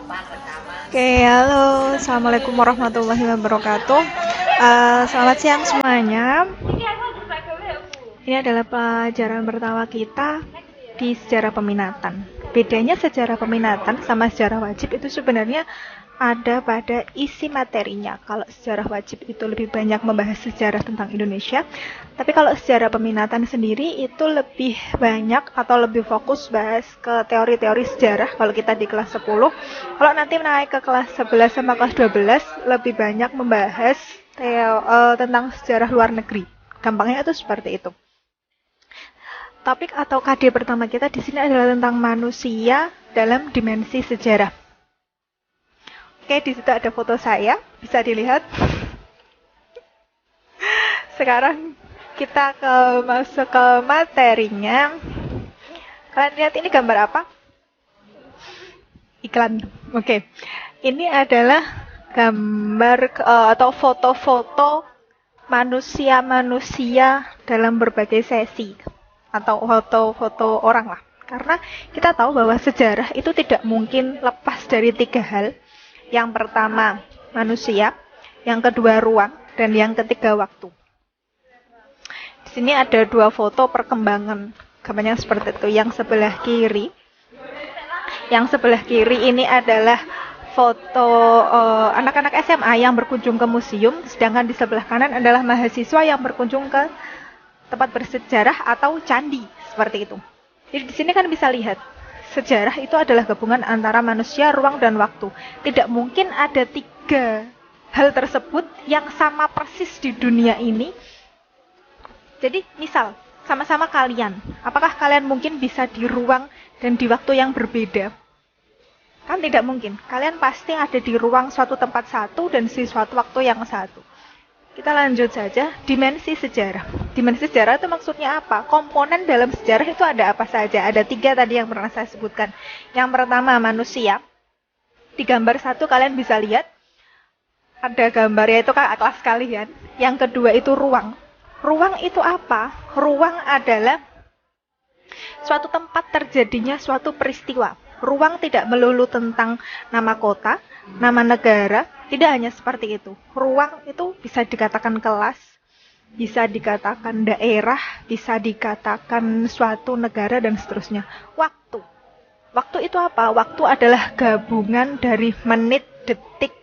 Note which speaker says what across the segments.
Speaker 1: Oke, halo, assalamualaikum warahmatullahi wabarakatuh. Selamat siang semuanya. Ini adalah pelajaran pertama kita di sejarah peminatan. Bedanya sejarah peminatan sama sejarah wajib itu sebenarnya ada pada isi materinya. Kalau sejarah wajib itu lebih banyak membahas sejarah tentang Indonesia, tapi kalau sejarah peminatan sendiri itu lebih banyak atau lebih fokus bahas ke teori-teori sejarah kalau kita di kelas 10. Kalau nanti naik ke kelas 11 sama kelas 12 lebih banyak membahas tentang sejarah luar negeri. Gampangnya itu seperti itu. Topik atau KD pertama kita di sini adalah tentang manusia dalam dimensi sejarah. Oke, di situ ada foto saya, bisa dilihat. Sekarang kita masuk ke materinya. Kalian lihat ini gambar apa? Iklan. Oke. Ini adalah gambar atau foto-foto manusia-manusia dalam berbagai sesi atau foto-foto orang lah. Karena kita tahu bahwa sejarah itu tidak mungkin lepas dari 3 hal. Yang pertama, manusia. Yang kedua, ruang. Dan yang ketiga, waktu. Di sini ada 2 foto perkembangan. Gambarnya seperti itu. Yang sebelah kiri. Yang sebelah kiri ini adalah foto anak-anak SMA yang berkunjung ke museum. Sedangkan di sebelah kanan adalah mahasiswa yang berkunjung ke tempat bersejarah atau candi. Seperti itu. Jadi di sini kan bisa lihat. Sejarah itu adalah gabungan antara manusia, ruang, dan waktu. Tidak mungkin ada 3 hal tersebut yang sama persis di dunia ini. Jadi, misal, sama-sama kalian. Apakah kalian mungkin bisa di ruang dan di waktu yang berbeda? Kan tidak mungkin. Kalian pasti ada di ruang suatu tempat satu dan di suatu waktu yang satu. Kita lanjut saja, dimensi sejarah. Dimensi sejarah itu maksudnya apa? Komponen dalam sejarah itu ada apa saja? Ada 3 tadi yang pernah saya sebutkan. Yang pertama, manusia. Di gambar 1 kalian bisa lihat, ada gambarnya itu kelas kalian. Yang kedua itu ruang. Ruang itu apa? Ruang adalah suatu tempat terjadinya suatu peristiwa. Ruang tidak melulu tentang nama kota, nama negara, tidak hanya seperti itu. Ruang itu bisa dikatakan kelas, bisa dikatakan daerah, bisa dikatakan suatu negara, dan seterusnya. Waktu. Waktu itu apa? Waktu adalah gabungan dari menit, detik,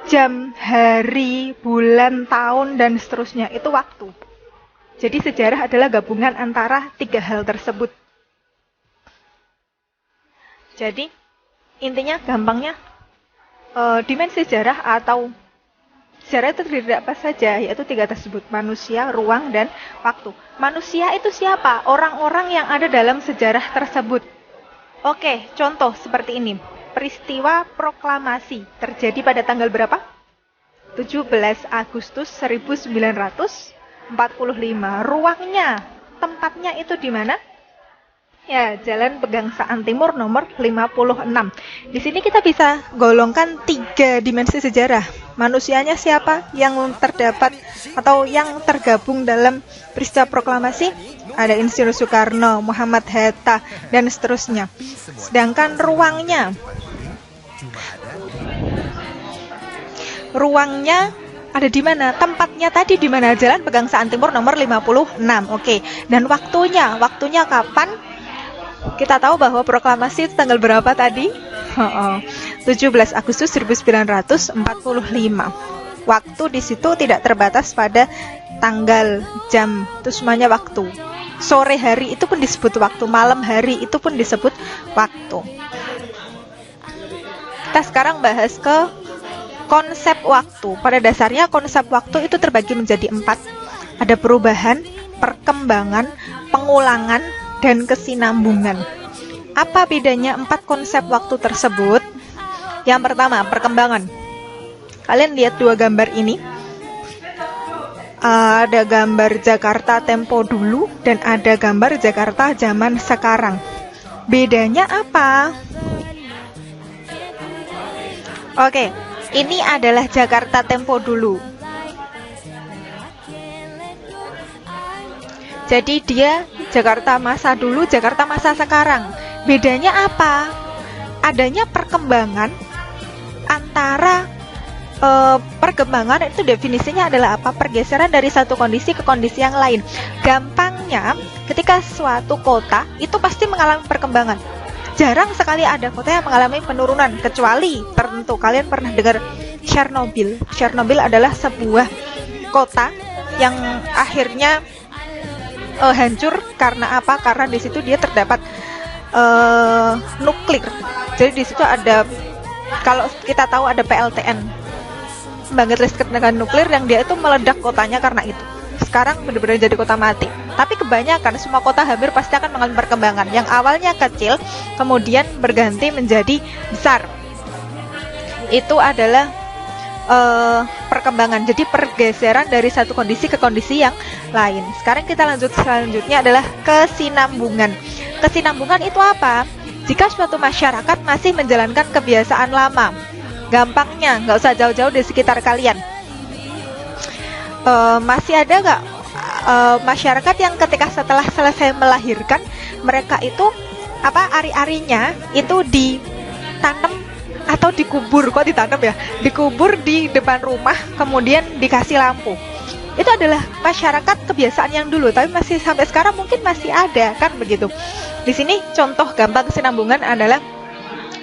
Speaker 1: jam, hari, bulan, tahun, dan seterusnya. Itu waktu. Jadi sejarah adalah gabungan antara 3 hal tersebut. Jadi, intinya gampangnya, dimensi sejarah atau sejarah itu terdiri dari apa saja, yaitu 3 tersebut, manusia, ruang, dan waktu. Manusia itu siapa? Orang-orang yang ada dalam sejarah tersebut. Oke, contoh seperti ini. Peristiwa proklamasi terjadi pada tanggal berapa? 17 Agustus 1945. Ruangnya, tempatnya itu di mana? Ya, Jalan Pegangsaan Timur nomor 56. Di sini kita bisa golongkan 3 dimensi sejarah. Manusianya siapa yang terdapat atau yang tergabung dalam peristiwa proklamasi? Ada Insinyur Soekarno, Muhammad Hatta, dan seterusnya. Sedangkan ruangnya ada di mana? Tempatnya tadi di mana? Jalan Pegangsaan Timur nomor 56. Oke. Dan waktunya kapan? Kita tahu bahwa proklamasi itu tanggal berapa tadi? 17 Agustus 1945. Waktu di situ tidak terbatas pada tanggal, jam, itu semuanya waktu. Sore hari itu pun disebut waktu, malam hari itu pun disebut waktu. Kita sekarang bahas ke konsep waktu. Pada dasarnya konsep waktu itu terbagi menjadi 4. Ada perubahan, perkembangan, pengulangan, dan kesinambungan. Apa bedanya 4 konsep waktu tersebut? Yang pertama, perkembangan. Kalian lihat 2 gambar ini. Ada gambar Jakarta tempo dulu dan ada gambar Jakarta zaman sekarang. Bedanya apa? Oke, ini adalah Jakarta tempo dulu. Jadi dia Jakarta masa dulu, Jakarta masa sekarang. Bedanya apa? adanya perkembangan antara perkembangan itu definisinya adalah apa? Pergeseran dari satu kondisi ke kondisi yang lain. Gampangnya, ketika suatu kota itu pasti mengalami perkembangan. Jarang sekali ada kota yang mengalami penurunan, kecuali tertentu. Kalian pernah dengar Chernobyl? Chernobyl adalah sebuah kota yang akhirnya hancur karena apa? Karena di situ dia terdapat nuklir. Jadi di situ ada, kalau kita tahu ada PLTN, pembangkit listrik tenaga nuklir, yang dia itu meledak kotanya karena itu. Sekarang benar-benar jadi kota mati. Tapi kebanyakan semua kota hampir pasti akan mengalami perkembangan. Yang awalnya kecil, kemudian berganti menjadi besar. Itu adalah perkembangan. Jadi pergeseran dari satu kondisi ke kondisi yang lain. Sekarang kita lanjut, selanjutnya adalah kesinambungan. Kesinambungan itu apa? Jika suatu masyarakat masih menjalankan kebiasaan lama. Gampangnya, nggak usah jauh-jauh di sekitar kalian. Masih ada nggak masyarakat yang ketika setelah selesai melahirkan, mereka itu ari-arinya itu ditanam atau dikubur? Kok ditanam ya? Dikubur di depan rumah, kemudian dikasih lampu. Itu adalah masyarakat kebiasaan yang dulu, tapi masih sampai sekarang mungkin masih ada, kan begitu. Di sini contoh gampang kesinambungan adalah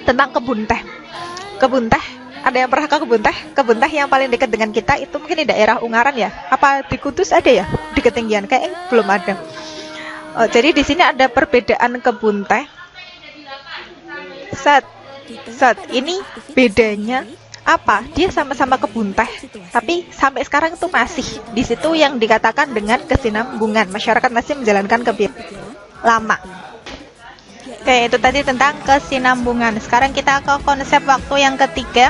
Speaker 1: tentang kebun teh. Kebun teh, ada yang pernah ke kebun teh? Kebun teh yang paling dekat dengan kita itu mungkin di daerah Ungaran ya. Apa di Kudus ada ya? Di ketinggian kayak belum ada. Jadi di sini ada perbedaan kebun teh. Ini bedanya apa? Dia sama-sama kebun teh, tapi sampai sekarang itu masih di situ yang dikatakan dengan kesinambungan. Masyarakat masih menjalankan kebiasaan lama. Oke, itu tadi tentang kesinambungan. Sekarang kita ke konsep waktu yang ketiga.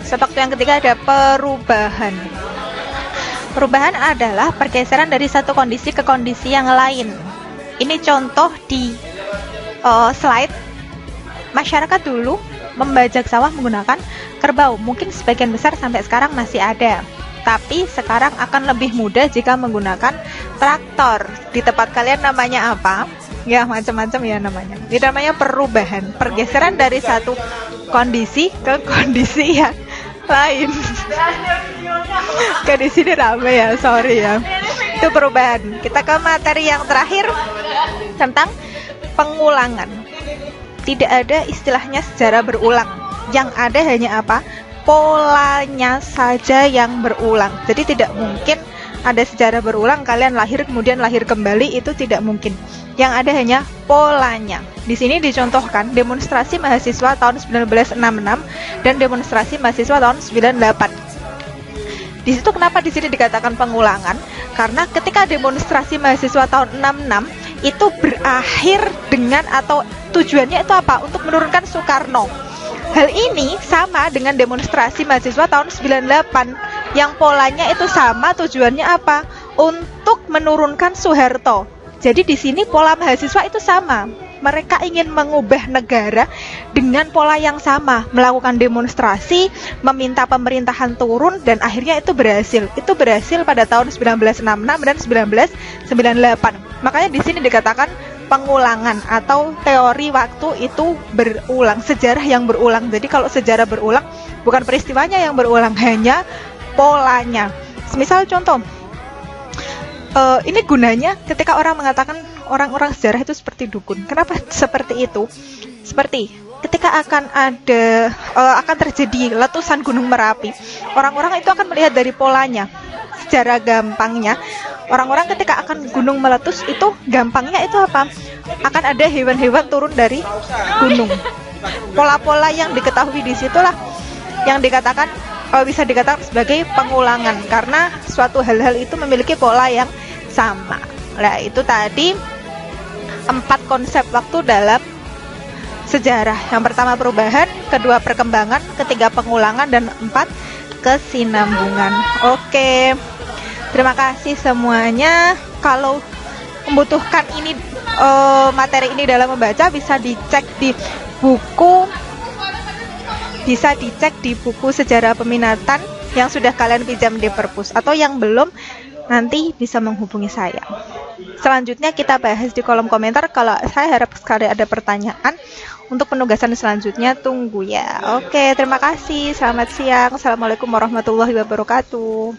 Speaker 1: Konsep waktu yang ketiga ada perubahan. Perubahan adalah pergeseran dari satu kondisi ke kondisi yang lain. Ini contoh di slide. Masyarakat dulu membajak sawah menggunakan kerbau. Mungkin sebagian besar sampai sekarang masih ada. Tapi sekarang akan lebih mudah jika menggunakan traktor. Di tempat kalian namanya apa? Ya, macam-macam ya namanya. Ini namanya perubahan, pergeseran dari satu kondisi ke kondisi yang lain. Ke di sini rame ya, sorry ya. Itu perubahan. Kita ke materi yang terakhir tentang pengulangan. Tidak ada istilahnya sejarah berulang. Yang ada hanya apa? Polanya saja yang berulang. Jadi tidak mungkin ada sejarah berulang, kalian lahir kemudian lahir kembali, itu tidak mungkin. Yang ada hanya polanya. Di sini dicontohkan demonstrasi mahasiswa tahun 1966 dan demonstrasi mahasiswa tahun 98. Di situ kenapa di sini dikatakan pengulangan? Karena ketika demonstrasi mahasiswa tahun 66 itu berakhir dengan atau tujuannya itu apa? Untuk menurunkan Soekarno. Hal ini sama dengan demonstrasi mahasiswa tahun 98 yang polanya itu sama, tujuannya apa? Untuk menurunkan Soeharto. Jadi di sini pola mahasiswa itu sama. Mereka ingin mengubah negara dengan pola yang sama, melakukan demonstrasi, meminta pemerintahan turun, dan akhirnya itu berhasil. Itu berhasil pada tahun 1966 dan 1998. Makanya di sini dikatakan pengulangan atau teori waktu itu berulang, sejarah yang berulang. Jadi kalau sejarah berulang, bukan peristiwanya yang berulang, hanya polanya. Misal contoh, ini gunanya ketika orang mengatakan orang-orang sejarah itu seperti dukun. Kenapa seperti itu? Seperti ketika akan terjadi letusan Gunung Merapi, orang-orang itu akan melihat dari polanya. Secara gampangnya, orang-orang ketika akan gunung meletus itu gampangnya itu apa? Akan ada hewan-hewan turun dari gunung. Pola-pola yang diketahui di situlah yang dikatakan bisa dikatakan sebagai pengulangan, karena suatu hal-hal itu memiliki pola yang sama. Nah, itu tadi 4 konsep waktu dalam sejarah. Yang pertama perubahan, kedua perkembangan, ketiga pengulangan, dan 4 kesinambungan. Oke, terima kasih semuanya. Kalau membutuhkan ini materi ini dalam membaca, bisa dicek di buku sejarah peminatan yang sudah kalian pinjam di perpus, atau yang belum nanti bisa menghubungi saya. selanjutnya kita bahas di kolom komentar. Kalau saya harap sekali ada pertanyaan untuk penugasan selanjutnya, tunggu ya. Oke, terima kasih. Selamat siang. Assalamualaikum warahmatullahi wabarakatuh.